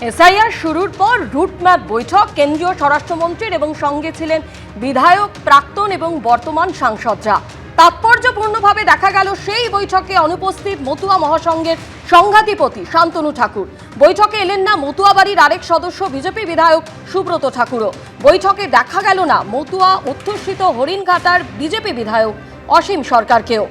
SIR শুরুর পর route map বৈঠক কেন্দ্রীয় স্বরাষ্ট্রমন্ত্রীর এবং সঙ্গে ছিলেন বিধায়ক, প্রাক্তন এবং বর্তমান সাংসদরা। তাৎপর্যপূর্ণভাবে দেখা গেল সেই বৈঠকে অনুপস্থিত মতুয়া মহাসংঘের সংঘাধিপতি শান্তনু ঠাকুর। বৈঠকে এলেন না মতুয়া বাড়ির আরেক সদস্য বিজেপি বিধায়ক সুব্রত ঠাকুরও। বৈঠকে দেখা গেল না মতুয়া অধ্যুষিত হরিণঘাটার বিজেপি বিধায়ক অসীম সরকারকেও।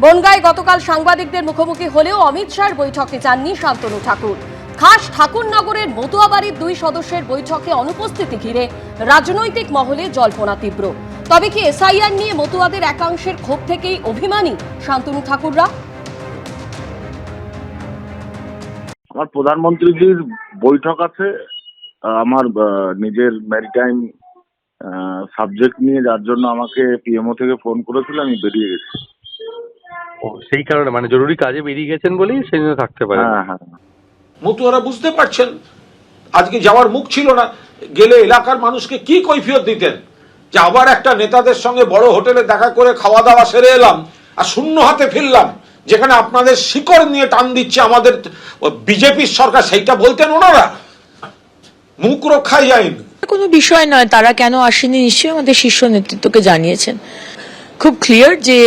বনগাঁয় গতকাল সাংবাদিকদের মুখোমুখি হলেও অমিত শাহর বৈঠকে যাননি শান্তনু ঠাকুর। খাস ঠাকুরনগরের মতুয়া বাড়ির দুই সদস্যের বৈঠকে অনুপস্থিতি ঘিরে রাজনৈতিক মহলে জল্পনা তীব্র। তবে কি এসআইআর নিয়ে মতুয়াদের একাংশের ক্ষোভ থেকেই অভিমানী শান্তনু ঠাকুররা? আমার প্রধানমন্ত্রীজির বৈঠক আছে, আমার নিজের ম্যারিটাইম সাবজেক্ট নিয়ে, যার জন্য আমাকে পিএমও থেকে ফোন করেছিল, আমি বেরিয়ে গেছি। সেই কারণে মানে জরুরি কাজে বেরিয়ে গেছেন বলেই সেই জন্য থাকতে পারে। হ্যাঁ, মতুয়ারা বুঝতে পারছেন আজকে যাওয়ার মুখ ছিল না, গেলে এলাকার মানুষকে কি কৈফিয়ত দিতেন যে আবার একটা নেতাদের সঙ্গে বড় হোটেলে দেখা করে খাওয়া দাওয়া সেরে এলাম আর শূন্য হাতে ফিরলাম, যেখানে আপনাদের শিকড় নিয়ে টান দিচ্ছে আমাদের বিজেপির সরকার, সেইটা বলতেন ওনারা। মুখ রক্ষাই যায়নি। কোনো বিষয় নয়, তারা কেন আসেনি নিশ্চয়ই আমাদের শীর্ষ নেতৃত্বকে জানিয়েছেন। খুব ক্লিয়ার যে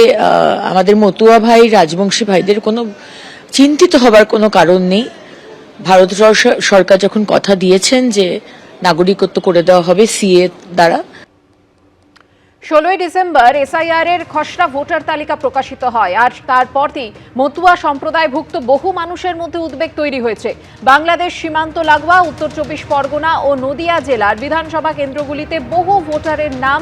আমাদের মতুয়া ভাই, রাজবংশী ভাইদের কোনো চিন্তিত হবার কোনো কারণ নেই। ভারত সরকার যখন কথা দিয়েছেন যে নাগরিকত্ব করে দেওয়া হবে সিএ দ্বারা। 16ই ডিসেম্বর এসআইআর এর খসড়া ভোটার তালিকা প্রকাশিত হয়, আর তারপরই মতুয়া সম্প্রদায়ভুক্ত বহু মানুষের মধ্যে উদ্বেগ তৈরি হয়েছে। বাংলাদেশ সীমান্ত লাগোয়া উত্তর 24 পরগনা ও নদিয়া জেলার বিধানসভা কেন্দ্রগুলিতে বহু ভোটারের নাম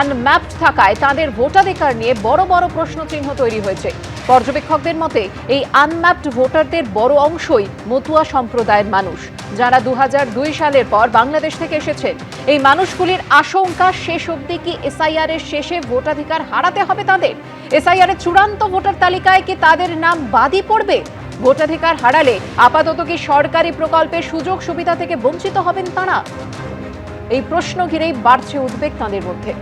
আনম্যাপড থাকায় তাদের ভোটাধিকার নিয়ে বড় বড় প্রশ্নচিহ্ন তৈরি হয়েছে। পর্যবেক্ষকদের মতে এই আনম্যাপড ভোটারদের বড় অংশই মতুয়া সম্প্রদায়ের মানুষ, যারা 2002 সালের পর বাংলাদেশ থেকে এসেছেন। এই মানুষগুলির আশঙ্কা, শেষ অবধি কি এসআইআর এর শেষে ভোটাধিকার হারাতে হবে তাদের? এসআইআর এর চূড়ান্ত ভোটার তালিকায় কি তাদের নাম বাদই পড়বে? ভোটাধিকার হারালে আপাতত কি সরকারি প্রকল্পের সুযোগ সুবিধা থেকে বঞ্চিত হবেন তারা? এই প্রশ্ন ঘিরেই বাড়ছে উদ্বেগ তাদের মধ্যে।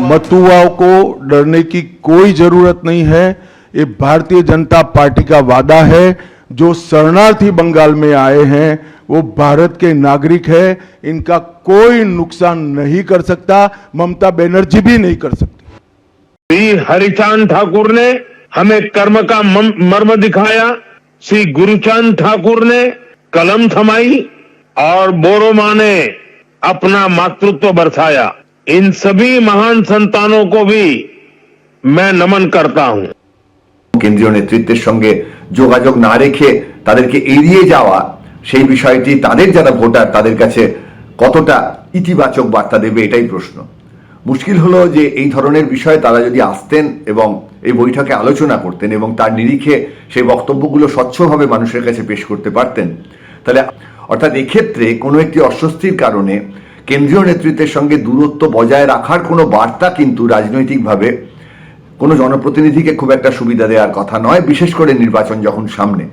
मतुआओं को डरने की कोई जरूरत नहीं है। ये भारतीय जनता पार्टी का वादा है। जो शरणार्थी बंगाल में आए हैं वो भारत के नागरिक है, इनका कोई नुकसान नहीं कर सकता, ममता बनर्जी भी नहीं कर सकती। श्री हरिचांद ठाकुर ने हमें कर्म का मर्म दिखाया, श्री गुरुचांद ठाकुर ने कलम थमाई और बोरोमा ने अपना मातृत्व बरसाया। इन सभी महान संतानों को भी मैं नमन करता हूं। কেন্দ্রীয় নেতৃত্বের সঙ্গে যোগাযোগ না রেখে তাদেরকে এড়িয়ে যাওয়া, সেই বিষয়টি তাদের যারা ভোটার তাদের কাছে কতটা ইতিবাচক বার্তা দেবে, এটাই প্রশ্ন। মুশকিল হলো যে এই ধরনের বিষয়ে তারা যদি আসতেন এবং এই বৈঠকে আলোচনা করতেন এবং তার নিরিখে সেই বক্তব্যগুলো স্বচ্ছভাবে মানুষের কাছে পেশ করতে পারতেন, তাহলে অর্থাৎ এক্ষেত্রে কোনো একটি অস্বস্তির কারণে কেন্দ্রীয় নেতৃত্বের সঙ্গে দূরত্ব বজায় রাখার কোনো বার্তা কিন্তু রাজনৈতিকভাবে কোনো জনপ্রতিনিধিকে খুব একটা সুবিধা দেওয়ার কথা নয়, বিশেষ করে নির্বাচন যখন সামনে।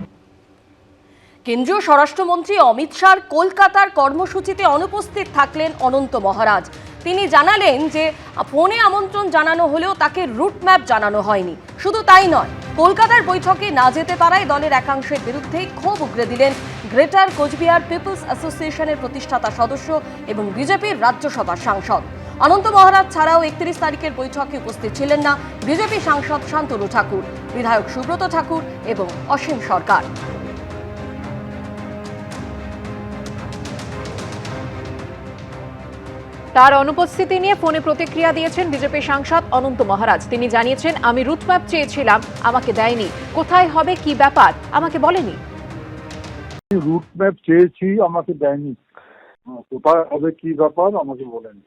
কেন্দ্রীয় স্বরাষ্ট্রমন্ত্রী অমিত শাহর কলকাতার কর্মসূচিতে অনুপস্থিত থাকলেন অনন্ত মহারাজ। তিনি জানালেন যে ফোনে আমন্ত্রণ জানানো হলেও তাকে রুটম্যাপ জানানো হয়নি। শুধু তাই নয়, কলকাতার বৈঠকে না যেতে পারায় দলের একাংশের বিরুদ্ধে ক্ষোভ উগরে দিলেন গ্রেটার কোচবিহার পিপলস অ্যাসোসিয়েশনের প্রতিষ্ঠাতা সদস্য এবং বিজেপির রাজ্যসভার সাংসদ। অনন্ত মহারাজ ছাড়াও 31 তারিখের বৈঠকে উপস্থিত ছিলেন না বিজেপি সাংসদ শান্তনু ঠাকুর, বিধায়ক সুব্রত ঠাকুর এবং অসীম সরকার। তার অনুপস্থিতি নিয়ে ফোনে প্রতিক্রিয়া দিয়েছেন বিজেপি সাংসদ অনন্ত মহারাজ। তিনি জানিয়েছেন, আমি রুটম্যাপ চেয়েছিলাম, আমাকে দেয়নি। কোথায় হবে, কি ব্যাপার, আমাকে বলেনি। রুটম্যাপ চেয়েছি, আমাকে দেয়নি। কোথায় হবে, কি ব্যাপার, আমাকে বলেনি।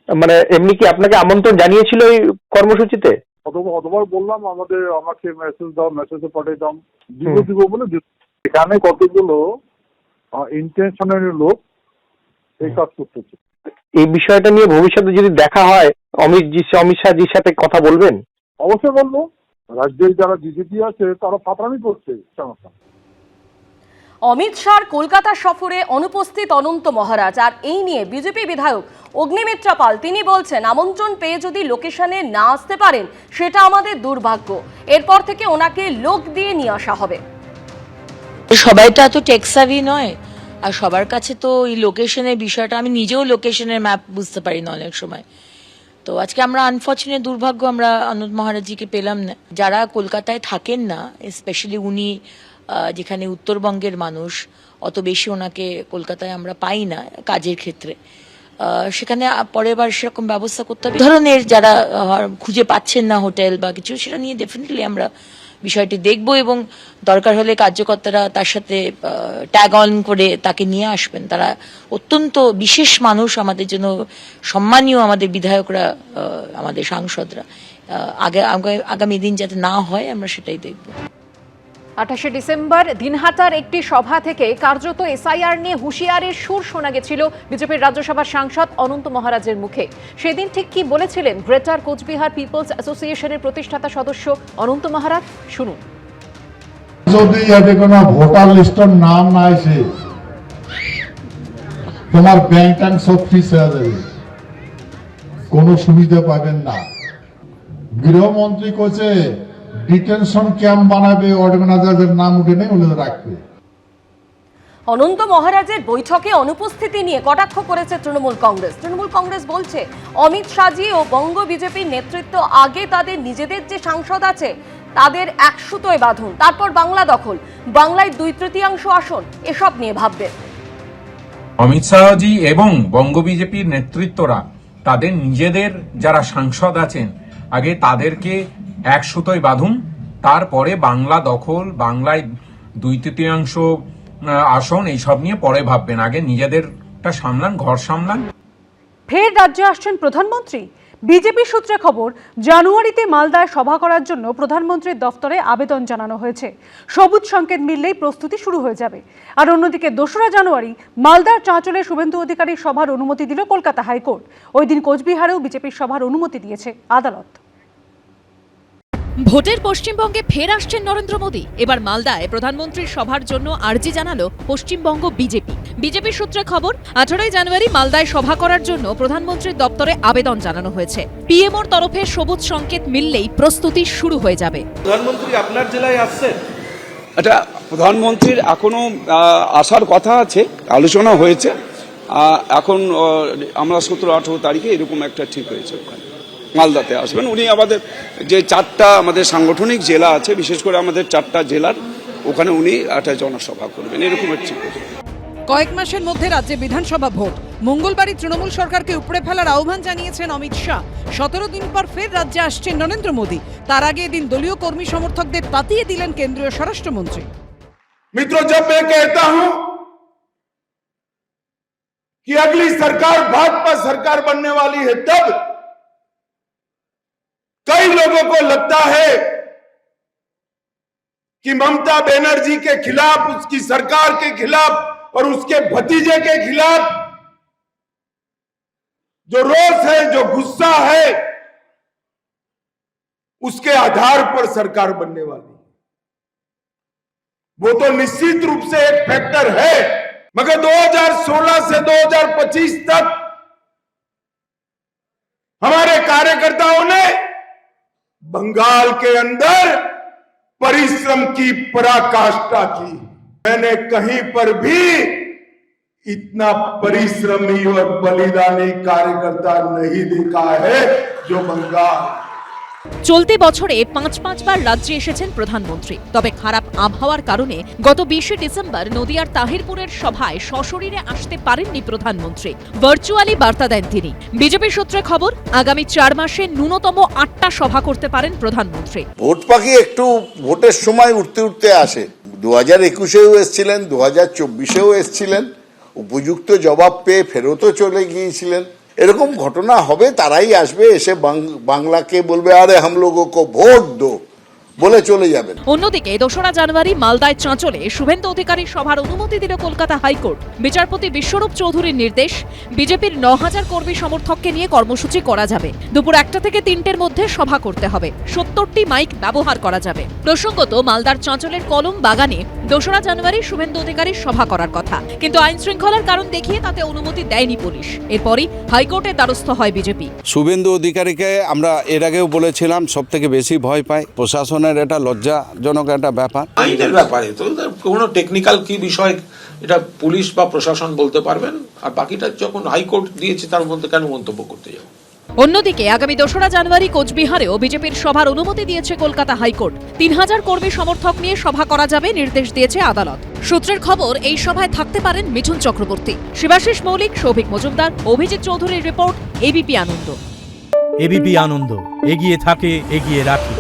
মানে এমনি কি আপনাকে আমন্ত্রণ জানিয়েছিল এই কর্মসূচিতে? কতবার বললাম আমাকে মেসেজ দাও, মেসেজে পাঠিয়ে দাও, দিব বলে। এখানে কতগুলো ইন্টেনশনাল লোক এই কাজ করতেছে। এই বিষয়টা নিয়ে ভবিষ্যতে যদি দেখা হয় অমিত শাহজির সাথে কথা বলবেন? অবশ্যই বলবো। রাজ্যের যারা বিজেপি আছে তারা ফাতরামি করছে। অমিত শাহর কলকাতা সফরে অনুপস্থিত অনন্ত মহারাজ, আর এই নিয়ে বিজেপি বিধায়ক অগ্নিমিত্রা পাল তিনি বলছেন, আমন্ত্রণ পেয়ে যদি লোকেশনে না আসতে পারেন সেটা আমাদের দুর্ভাগ্য, এরপর থেকে ওনাকে লোক দিয়ে নিয়ে আসা হবে। সবাই তো এত টেক্সাভি নয়, আর সবার কাছে তো এই লোকেশনের বিষয়টা, আমি নিজেও লোকেশনের ম্যাপ বুঝতে পারি না অনেক সময়। তো আজকে আমরা আনফর্চুনেট দুর্ভাগ্য আমরা অনন্ত মহারাজজিকে পেলাম না। যারা কলকাতায় থাকেন না, স্পেশালি উনি যেখানে উত্তরবঙ্গের মানুষ, অত বেশি ওনাকে কলকাতায় আমরা পাই না কাজের ক্ষেত্রে, সেখানে পরের বার সেরকম ব্যবস্থা করতে হবে। ধরনের যারা খুঁজে পাচ্ছেন না হোটেল বা কিছু, সেটা নিয়ে ডেফিনেটলি আমরা বিষয়টি দেখব এবং দরকার হলে কার্যকর্তারা তার সাথে ট্যাগ অন করে তাকে নিয়ে আসবেন। তারা অত্যন্ত বিশেষ মানুষ, আমাদের জন্য সম্মানীয় আমাদের বিধায়করা, আমাদের সাংসদরা। আগামী দিন যাতে না হয় আমরা সেটাই দেখব। 28শে ডিসেম্বর দিনহাটার একটি সভা থেকে কার্যত এসআইআর নিয়ে হুঁশিয়ারির সুর শোনা গেছিল বিজেপির রাজ্যসভার সাংসদ অনন্ত মহারাজের মুখে। সেদিন ঠিক কি বলেছিলেন গ্রেটার কোচবিহার পিপলস অ্যাসোসিয়েশনের প্রতিষ্ঠাতা সদস্য অনন্ত মহারাজ, শুনুন। যদি ইয়াতে কোনো ভোটার লিস্টের নাম না আসে, তোমার ব্যাংক ট্যাঙ্ক সব ফ্রিজ হয়ে যাবে, কোনো সুবিধা পাবেন না। গৃহমন্ত্রী কোচে ডিটেনশন ক্যাম্প বানাবে, অর্গানাইজারদের নাম উঠে নেই ওগুলো রাখবে। অনন্ত মহারাজের বৈঠকে অনুপস্থিতি নিয়ে কটাক্ষ করেছে তৃণমূল কংগ্রেস। তৃণমূল কংগ্রেস বলছে, অমিত শাহজি ও বঙ্গ বিজেপির নেতৃত্ব আগে তাদের নিজেদের যে সাংসদ আছে তাদের এক সুতোয় বাঁধুন, তারপর বাংলা দখল, বাংলায় 2/3 আসন, এসব নিয়ে ভাববে। অমিত শাহজি এবং বঙ্গ বিজেপির নেতৃত্বরা তাদের নিজেদের যারা সাংসদ আছেন আগে তাদেরকে এক সুতোয় বাঁধুন, তারপরে বাংলা দখল, বাংলায় 2/3 আসন, এইসব নিয়ে পরে ভাববেন। আগে নিজেদেরটা সামলান, ঘর সামলান। ফের রাজ্যে আসছেন প্রধানমন্ত্রী। বিজেপি সূত্রে খবর, জানুয়ারিতে মালদায় সভা করার জন্য প্রধানমন্ত্রীর দফতরে আবেদন জানানো হয়েছে। সবুজ সংকেত মিললেই প্রস্তুতি শুরু হয়ে যাবে। আর অন্যদিকে 2রা জানুয়ারি মালদার চাঁচলে শুভেন্দু অধিকারীর সভার অনুমতি দিল কলকাতা হাইকোর্ট। ওই দিন কোচবিহারেও বিজেপির সভার অনুমতি দিয়েছে আদালত। ভোটের পশ্চিমবঙ্গে ফের আসছেন নরেন্দ্র মোদী। এবার মালদায় প্রধানমন্ত্রীর সভার জন্য আর্জি জানালো পশ্চিমবঙ্গ বিজেপি। বিজেপি সূত্রে খবর, 18 জানুয়ারি মালদায় সভা করার জন্য প্রধানমন্ত্রীর দপ্তরে আবেদন জানানো হয়েছে। পিএমওর তরফে সবুজ সংকেত মিললেই প্রস্তুতি শুরু হয়ে যাবে। প্রধানমন্ত্রী আপনার জেলায় আসছেন? এটা প্রধানমন্ত্রীর এখনো আসার কথা আছে, আলোচনা হয়েছে। এখন আমরা 17-18 তারিখে এরকম একটা ঠিক হয়েছে, ওখানে মালদাতে আসবেন উনি। আমাদের যে 4টা আমাদের সাংগঠনিক জেলা আছে, বিশেষ করে আমাদের 4টা জেলার ওখানে উনি একটা জনসভা করবেন, এরকম একটা ঠিক হয়েছে। কয়েক মাসের মধ্যে রাজ্যে বিধানসভা ভোট। মঙ্গলবারই তৃণমূল সরকারকে উপড়ে ফেলার আহ্বান জানিয়েছেন অমিত শাহ। 17 দিন পর ফের রাজ্যে আসছেন নরেন্দ্র মোদী। তার আগে এদিন দলীয় কর্মী সমর্থকদের তাতিয়ে দিলেন কেন্দ্রীয় স্বরাষ্ট্রমন্ত্রী। मित्रों, जब मैं कहता हूं कि अगली सरकार भाजपा सरकार बनने वाली है, तब कई लोगों को लगता है कि ममता बनर्जी के खिलाफ, उसकी सरकार के खिलाफ और उसके भतीजे के खिलाफ जो रोष है, जो गुस्सा है, उसके आधार पर सरकार बनने वाली। वो तो निश्चित रूप से एक फैक्टर है, मगर 2016 से 2025 तक हमारे कार्यकर्ताओं ने बंगाल के अंदर परिश्रम की पराकाष्ठा की। मैंने कहीं पर भी इतना परिश्रमी और बलिदानी कार्यकर्ता नहीं देखा है जो बंगाल। চলতি বছরে 5 বার রাজ্যে এসেছেন প্রধানমন্ত্রী। তবে খারাপ আবহাওয়ার কারণে গত 20 ডিসেম্বর নদিয়ার তাহিরপুরের সভায় সশরীরে আসতে পারেননি প্রধানমন্ত্রী। ভার্চুয়ালি বার্তা দেন তিনি। বিজেপি সূত্রে খবর, আগামী 4 মাসে ন্যূনতম 8টা সভা করতে পারেন প্রধানমন্ত্রী। ভোট পাখি একটু ভোটের সময় উঠতে উঠতে আসে। 2021-এও এসেছিলেন, 2024-এও এসেছিলেন, উপযুক্ত জবাব পেয়ে ফেরতও চলে গিয়েছিলেন। এরকম ঘটনা হবে, তারাই আসবে, এসে বাংলাকে বলবে আরে হাম লোগো কো ভোট দো, বলে চলে যাবেন। অন্যদিকে 2রা জানুয়ারি মালদায় চাঁচলে শুভেন্দু অধিকারীর সভার অনুমতি দিল কলকাতা হাইকোর্ট। বিচারপতি বিশ্বরূপ চৌধুরীর নির্দেশ, বিজেপির 9000 কর্মী সমর্থককে নিয়ে কর্মসূচি করা যাবে। দুপুর 1টা থেকে 3টের মধ্যে সভা করতে হবে। 70টি মাইক ব্যবহার করা যাবে। প্রসঙ্গত, মালদার চাঁচলের কলম বাগানে 2রা জানুয়ারি শুভেন্দু অধিকারীর সভা করার কথা, কিন্তু আইন শৃঙ্খলার কারণ দেখিয়ে তাতে অনুমতি দেয়নি পুলিশ। এরপরই হাইকোর্টের দ্বারস্থ হয় বিজেপি। শুভেন্দু অধিকারীকে আমরা এর আগেও বলেছিলাম সব থেকে বেশি ভয় পায়। প্রশাসনের এটা লজ্জাজনক একটা ব্যাপার। আইনের ব্যাপারে তো কোনো টেকনিক্যাল কি বিষয় এটা পুলিশ বা প্রশাসন বলতে পারবেন, আর বাকিটা যখন হাইকোর্ট দিয়েছে তার মধ্যে কেন মন্তব্য করতে যাবো। অন্যদিকে আগামী 2রা জানুয়ারি কোচবিহারেও বিজেপির সভার অনুমতি দিয়েছে কলকাতা হাইকোর্ট। 3000 কর্মী সমর্থক নিয়ে সভা করা যাবে, নির্দেশ দিয়েছে আদালত। সূত্রের খবর, এই সভায় থাকতে পারেন মিঠুন চক্রবর্তী, শিবাশিস মৌলিক, সৌভিক মজুমদার, অভিজিৎ চৌধুরীর রিপোর্ট, এবিপি আনন্দ। এবিপি আনন্দ, এগিয়ে থাকে, এগিয়ে রাখে।